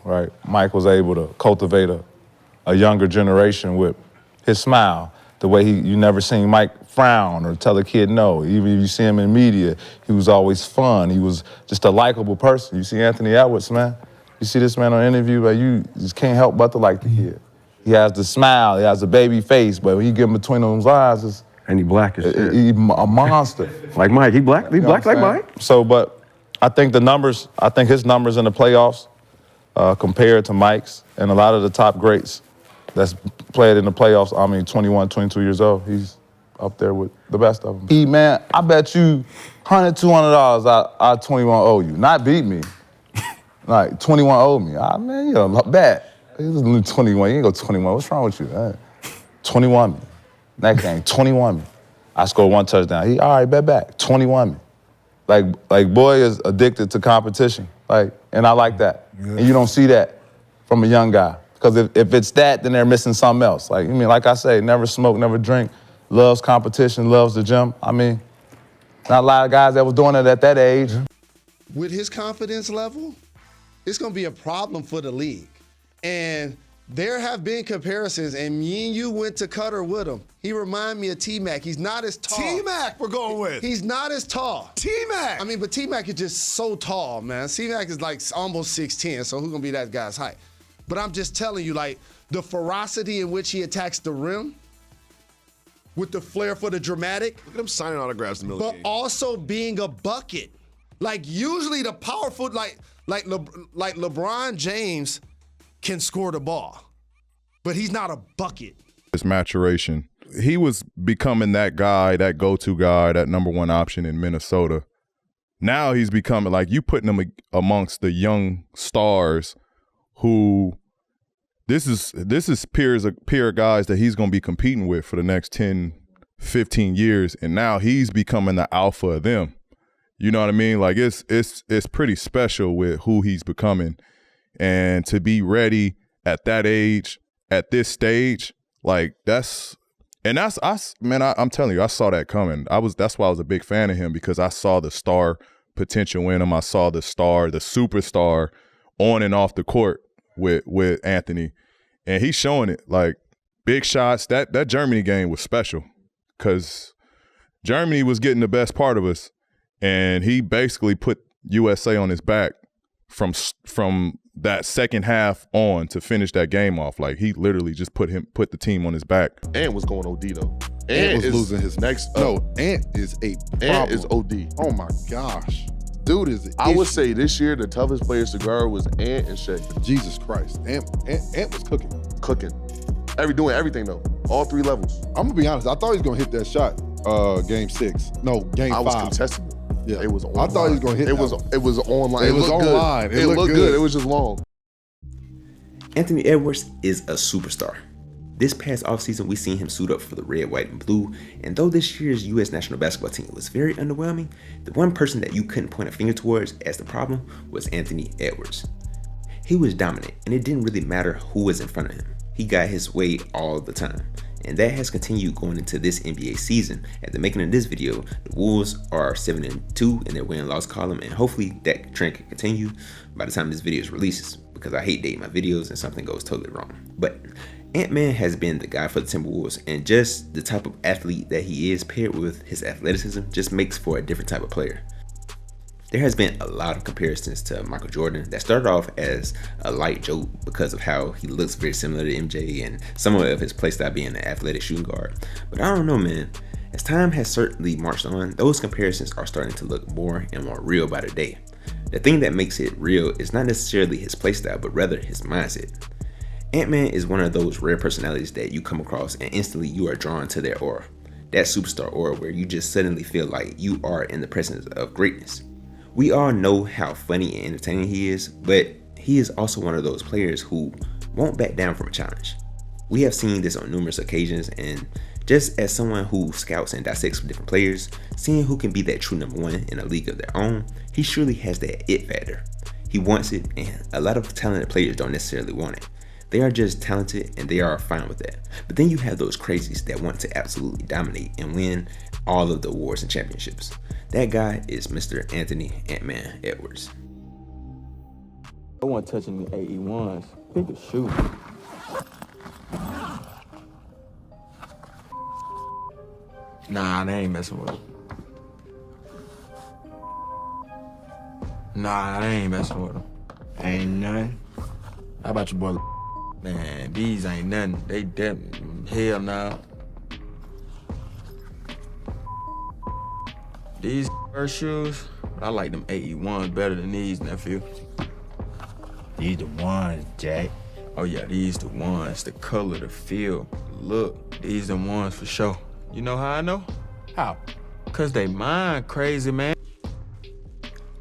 right? Mike was able to cultivate a younger generation with his smile. The way you never seen Mike frown or tell a kid no. Even if you see him in media, he was always fun. He was just a likable person. You see Anthony Edwards, man. You see this man on interview, like you just can't help but to like the kid. He has the smile, he has a baby face, but when you get him between those eyes, and he black as shit. He's a monster. Like Mike, he black like Mike. So, but I think his numbers in the playoffs compared to Mike's and a lot of the top greats that's played in the playoffs, I mean, 21, 22 years old, he's up there with the best of them. Man, I bet you $100, $200 I 21 owe you. Not beat me. Like, 21 owe me. Man, you bet. He was 21, you ain't go 21. What's wrong with you? 21 me. Next game, 21 me. I scored 1 touchdown. All right, bet back, 21 me. Like boy is addicted to competition. And I like that. Yeah. And you don't see that from a young guy. Because if it's that, then they're missing something else. Like I say, never smoke, never drink, loves competition, loves the gym. Not a lot of guys that was doing it at that age. With his confidence level, it's gonna be a problem for the league. And there have been comparisons, and me and you went to Qatar with him. He reminded me of T-Mac. He's not as tall. T-Mac we're going with. He's not as tall. T-Mac. But T-Mac is just so tall, man. T-Mac is like almost 6'10", so who's gonna be that guy's height? But I'm just telling you, the ferocity in which he attacks the rim, with the flair for the dramatic. Look at him signing autographs in the middle of the game. But also being a bucket. Usually the powerful, like LeBron James can score the ball, but he's not a bucket. His maturation. He was becoming that guy, that go-to guy, that number one option in Minnesota. Now he's becoming, you putting him amongst the young stars who this is peer guys that he's going to be competing with for the next 10, 15 years, and now he's becoming the alpha of them. You know what I mean? It's pretty special with who he's becoming, and to be ready at that age, at this stage, I'm telling you, I saw that coming. That's why I was a big fan of him, because I saw the star potential in him. I saw the superstar on and off the court with Anthony, and he's showing it. Big shots. That Germany game was special because Germany was getting the best part of us, and he basically put USA on his back from that second half on to finish that game off. He literally just put the team on his back. Ant was going OD though. Ant was losing his next. No, Ant is a problem. Ant is OD. Oh my gosh. Dude is. I would say this year the toughest players to guard was Ant and Shea. Jesus Christ, Ant was cooking. Doing everything though. All 3 levels. I'm gonna be honest. I thought he was gonna hit that shot. Game 6. No, game 5. I was contesting it. Yeah, it was. I thought he was gonna hit. It was online. It was online. It looked good. It was just long. Anthony Edwards is a superstar. This past offseason, we seen him suit up for the red, white, and blue, and though this year's U.S. national basketball team was very underwhelming, the one person that you couldn't point a finger towards as the problem was Anthony Edwards. He was dominant, and it didn't really matter who was in front of him. He got his way all the time, and that has continued going into this NBA season. At the making of this video, the Wolves are 7-2 in their win-loss column, and hopefully that trend can continue by the time this video is releases, because I hate dating my videos and something goes totally wrong. But Ant-Man has been the guy for the Timberwolves, and just the type of athlete that he is paired with his athleticism just makes for a different type of player. There has been a lot of comparisons to Michael Jordan that started off as a light joke because of how he looks very similar to MJ and some of his playstyle being an athletic shooting guard. But I don't know, man. As time has certainly marched on, those comparisons are starting to look more and more real by the day. The thing that makes it real is not necessarily his playstyle, but rather his mindset. Ant-Man is one of those rare personalities that you come across and instantly you are drawn to their aura. That superstar aura where you just suddenly feel like you are in the presence of greatness. We all know how funny and entertaining he is, but he is also one of those players who won't back down from a challenge. We have seen this on numerous occasions, and just as someone who scouts and dissects different players, seeing who can be that true number one in a league of their own, he surely has that it factor. He wants it, and a lot of talented players don't necessarily want it. They are just talented and they are fine with that. But then you have those crazies that want to absolutely dominate and win all of the awards and championships. That guy is Mr. Anthony Ant-Man Edwards. I wasn't touching the AE1s. He could shoot. Nah, they ain't messing with him. Nah, they ain't messing with him. Ain't nothing. How about your boy? Man, these ain't nothing. They dead. Hell nah. These first shoes, I like them AE1s better than these, nephew. These the ones, Jack. Oh yeah, these the ones. The color, the feel, the look. These the ones for sure. You know how I know? How? Cause they mind crazy, man.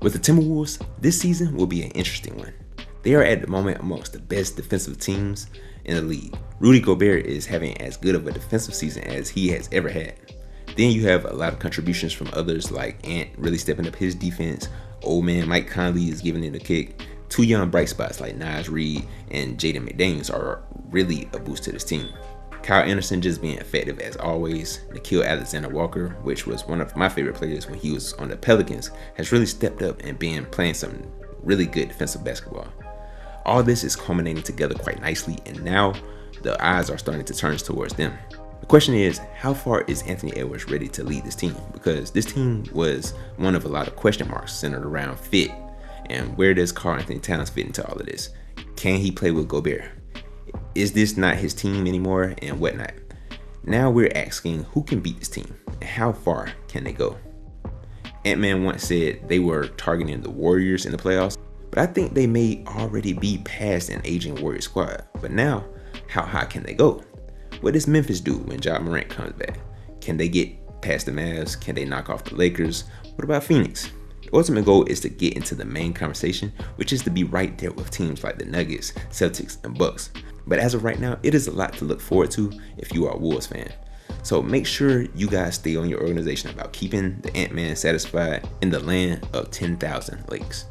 With the Timberwolves, this season will be an interesting one. They are at the moment amongst the best defensive teams in the league. Rudy Gobert is having as good of a defensive season as he has ever had. Then you have a lot of contributions from others like Ant really stepping up his defense. Old man Mike Conley is giving it a kick. Two young bright spots like Naz Reid and Jaden McDaniels are really a boost to this team. Kyle Anderson just being effective as always. Nickeil Alexander-Walker, which was one of my favorite players when he was on the Pelicans, has really stepped up and been playing some really good defensive basketball. All this is culminating together quite nicely, and now the eyes are starting to turn towards them. The question is, how far is Anthony Edwards ready to lead this team? Because this team was one of a lot of question marks centered around fit, and where does Karl Anthony Towns fit into all of this? Can he play with Gobert? Is this not his team anymore, and whatnot? Now we're asking who can beat this team, and how far can they go? Ant-Man once said they were targeting the Warriors in the playoffs, but I think they may already be past an aging Warrior squad. But now, how high can they go? What does Memphis do when Ja Morant comes back? Can they get past the Mavs? Can they knock off the Lakers? What about Phoenix? The ultimate goal is to get into the main conversation, which is to be right there with teams like the Nuggets, Celtics, and Bucks. But as of right now, it is a lot to look forward to if you are a Wolves fan. So make sure you guys stay on your organization about keeping the Ant-Man satisfied in the land of 10,000 lakes.